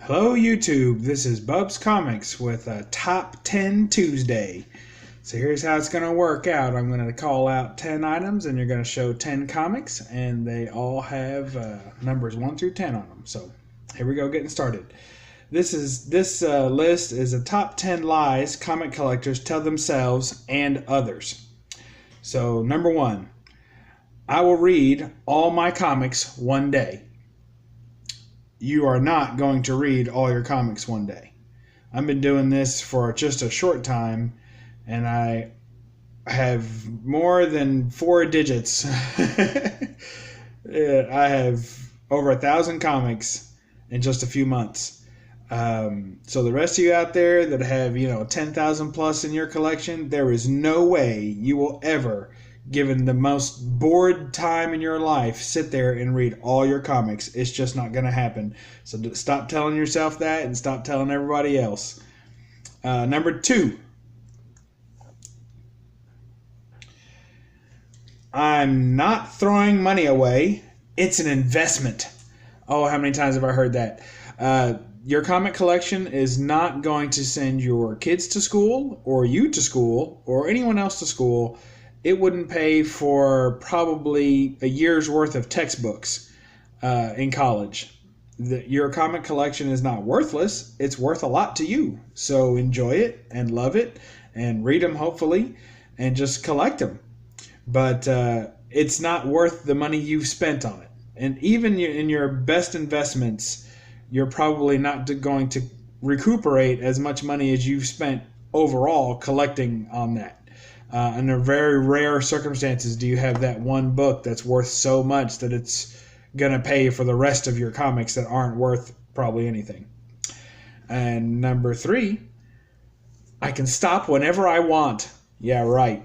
Hello YouTube, this is BUB'S Comics with a Top 10 Tuesday. So here's how it's going to work out. I'm going to call out 10 items and you're going to show 10 comics, and they all have numbers 1 through 10 on them. So here we go, getting started. This list is a top 10 lies comic collectors tell themselves and others. So number 1, I will read all my comics one day. You are not going to read all your comics one day. I've been doing this for just a short time, and I have more than 4 digits. I have over 1,000 comics in just a few months. So the rest of you out there that have 10,000 plus in your collection, there is no way you will ever, given the most bored time in your life, sit there and read all your comics. It's just not going to happen. So stop telling yourself that and stop telling everybody else. Number 2, I'm not throwing money away. It's an investment. Oh, how many times have I heard that? Your comic collection is not going to send your kids to school or you to school or anyone else to school. It wouldn't pay for probably a year's worth of textbooks in college. Your comic collection is not worthless. It's worth a lot to you. So enjoy it and love it and read them, hopefully, and just collect them. But it's not worth the money you've spent on it. And even in your best investments, you're probably not going to recuperate as much money as you've spent overall collecting on that. Under very rare circumstances do you have that one book that's worth so much that it's going to pay for the rest of your comics that aren't worth probably anything. And number 3, I can stop whenever I want. Yeah, right.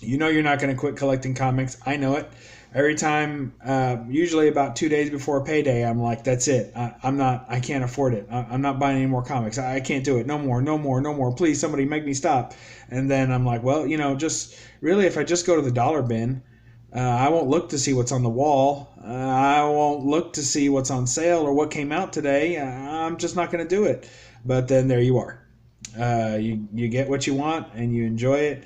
You know you're not going to quit collecting comics. I know it. Every time, usually about 2 days before payday, I'm like, that's it. I can't afford it. I'm not buying any more comics. I can't do it. No more. Please, somebody make me stop. And then I'm like, well, just really, if I just go to the dollar bin, I won't look to see what's on the wall. I won't look to see what's on sale or what came out today. I'm just not going to do it. But then there you are. You get what you want and you enjoy it.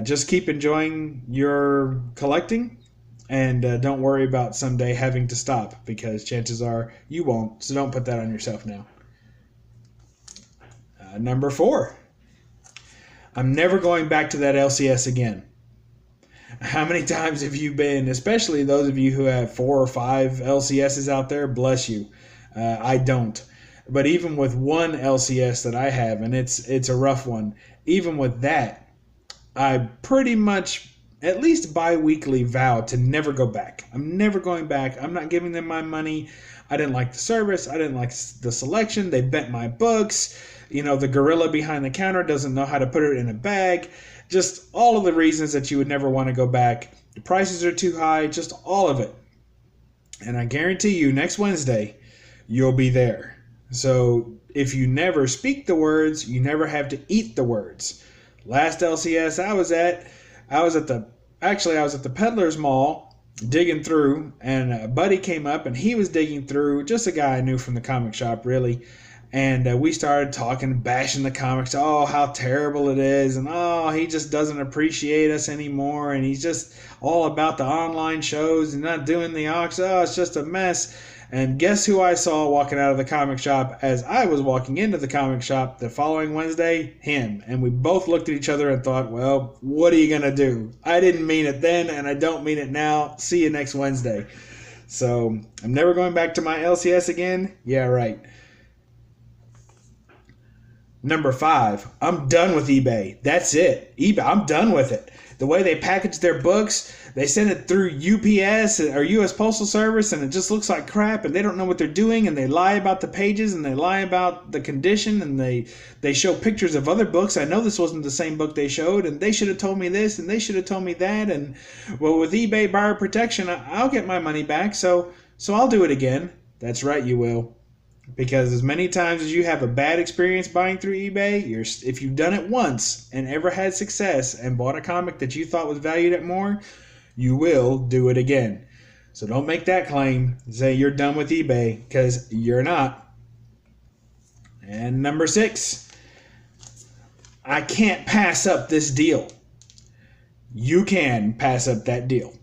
Just keep enjoying your collecting. And don't worry about someday having to stop, because chances are you won't. So don't put that on yourself now. Number 4, I'm never going back to that LCS again. How many times have you been, especially those of you who have 4 or 5 LCSs out there, bless you. I don't. But even with one LCS that I have, and it's a rough one, even with that, I pretty much at least bi-weekly vow to never go back. I'm never going back. I'm not giving them my money. I didn't like the service. I didn't like the selection. They bent my books. The gorilla behind the counter doesn't know how to put it in a bag. Just all of the reasons that you would never want to go back. The prices are too high. Just all of it. And I guarantee you next Wednesday, you'll be there. So if you never speak the words, you never have to eat the words. Last LCS I was at the Peddler's Mall digging through, and a buddy came up and he was digging through, just a guy I knew from the comic shop really, and we started talking, bashing the comics, oh how terrible it is, and oh he just doesn't appreciate us anymore, and he's just all about the online shows and not doing the auction, oh it's just a mess. And guess who I saw walking out of the comic shop as I was walking into the comic shop the following Wednesday? Him. And we both looked at each other and thought, well, what are you going to do? I didn't mean it then, and I don't mean it now. See you next Wednesday. So I'm never going back to my LCS again? Yeah, right. Number 5, I'm done with eBay. That's it. eBay, I'm done with it. The way they package their books, they send it through UPS or US Postal Service, and it just looks like crap, and they don't know what they're doing, and they lie about the pages, and they lie about the condition, and they show pictures of other books. I know this wasn't the same book they showed, and they should have told me this, and they should have told me that, and well, with eBay buyer protection, I'll get my money back, so I'll do it again. That's right, you will. Because as many times as you have a bad experience buying through eBay, if you've done it once and ever had success and bought a comic that you thought was valued at more, you will do it again. So don't make that claim. Say you're done with eBay, because you're not. And number 6, I can't pass up this deal. You can pass up that deal.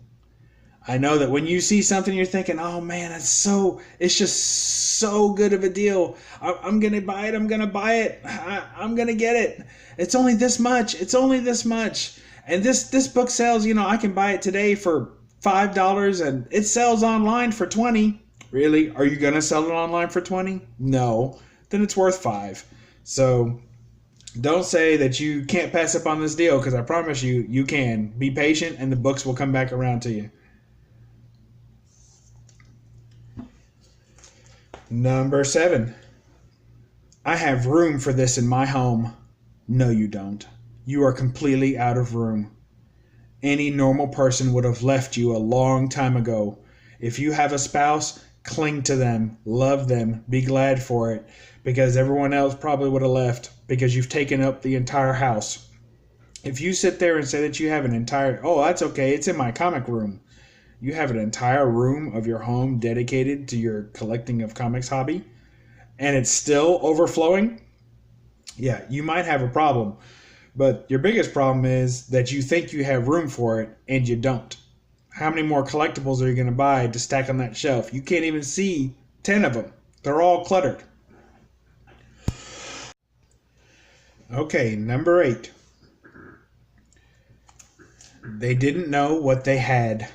I know that when you see something, you're thinking, oh man, it's just so good of a deal. I'm going to buy it. I'm going to buy it. I'm going to get it. It's only this much. It's only this much. And this book sells, I can buy it today for $5 and it sells online for $20. Really? Are you going to sell it online for $20? No. Then it's worth $5. So don't say that you can't pass up on this deal, because I promise you, you can. Be patient and the books will come back around to you. Number 7, I have room for this in my home. No, you don't. You are completely out of room. Any normal person would have left you a long time ago. If you have a spouse, cling to them, love them, be glad for it, because everyone else probably would have left because you've taken up the entire house. If you sit there and say that you have an entire, oh, that's okay, it's in my comic room. You have an entire room of your home dedicated to your collecting of comics hobby, and it's still overflowing, yeah, you might have a problem. But your biggest problem is that you think you have room for it, and you don't. How many more collectibles are you going to buy to stack on that shelf? You can't even see 10 of them. They're all cluttered. Okay, number 8. They didn't know what they had.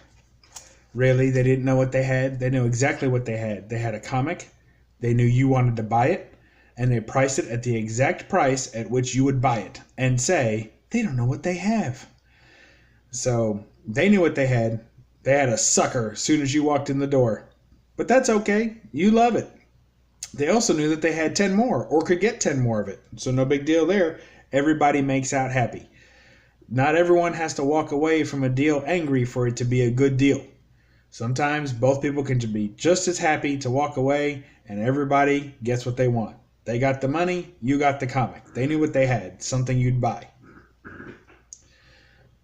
Really, they didn't know what they had. They knew exactly what they had. They had a comic. They knew you wanted to buy it. And they priced it at the exact price at which you would buy it. And say, they don't know what they have. So, they knew what they had. They had a sucker as soon as you walked in the door. But that's okay. You love it. They also knew that they had 10 more or could get 10 more of it. So no big deal there. Everybody makes out happy. Not everyone has to walk away from a deal angry for it to be a good deal. Sometimes both people can be just as happy to walk away and everybody gets what they want. They got the money, you got the comic. They knew what they had, something you'd buy.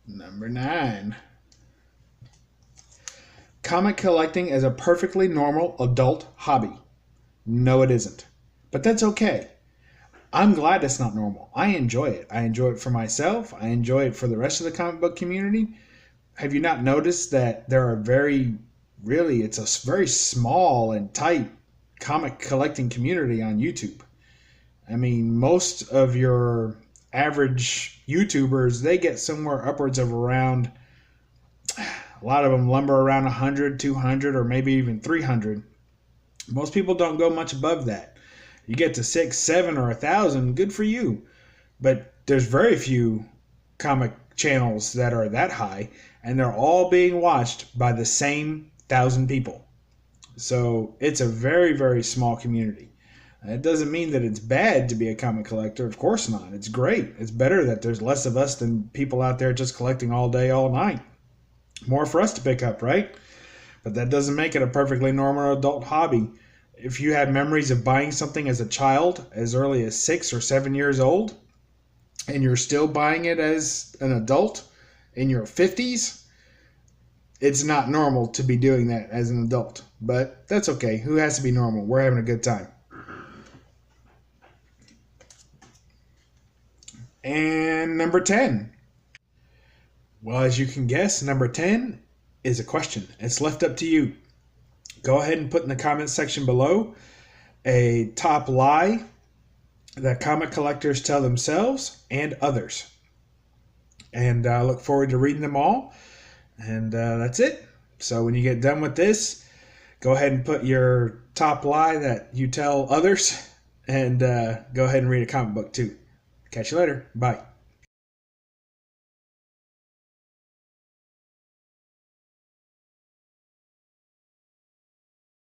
Number 9. Comic collecting is a perfectly normal adult hobby. No, it isn't. But that's okay. I'm glad it's not normal. I enjoy it. I enjoy it for myself. I enjoy it for the rest of the comic book community. Have you not noticed that there are it's a very small and tight comic collecting community on YouTube? I mean, most of your average YouTubers, they get somewhere upwards of around, a lot of them lumber around 100, 200, or maybe even 300. Most people don't go much above that. You get to 6, 7, or 1,000, good for you. But there's very few comic channels that are that high, and they're all being watched by the same 1,000 people. So it's a very, very small community. It doesn't mean that it's bad to be a comic collector. Of course not. It's great. It's better that there's less of us than people out there just collecting all day, all night. More for us to pick up, right? But that doesn't make it a perfectly normal adult hobby. If you have memories of buying something as a child, as early as 6 or 7 years old, and you're still buying it as an adult in your 50s, it's not normal to be doing that as an adult. But that's okay. Who has to be normal? We're having a good time. And number 10. Well, as you can guess, number 10 is a question. It's left up to you. Go ahead and put in the comments section below a top lie that comic collectors tell themselves and others. And I look forward to reading them all. And that's it. So when you get done with this, go ahead and put your top lie that you tell others, and go ahead and read a comic book too. Catch you later. Bye.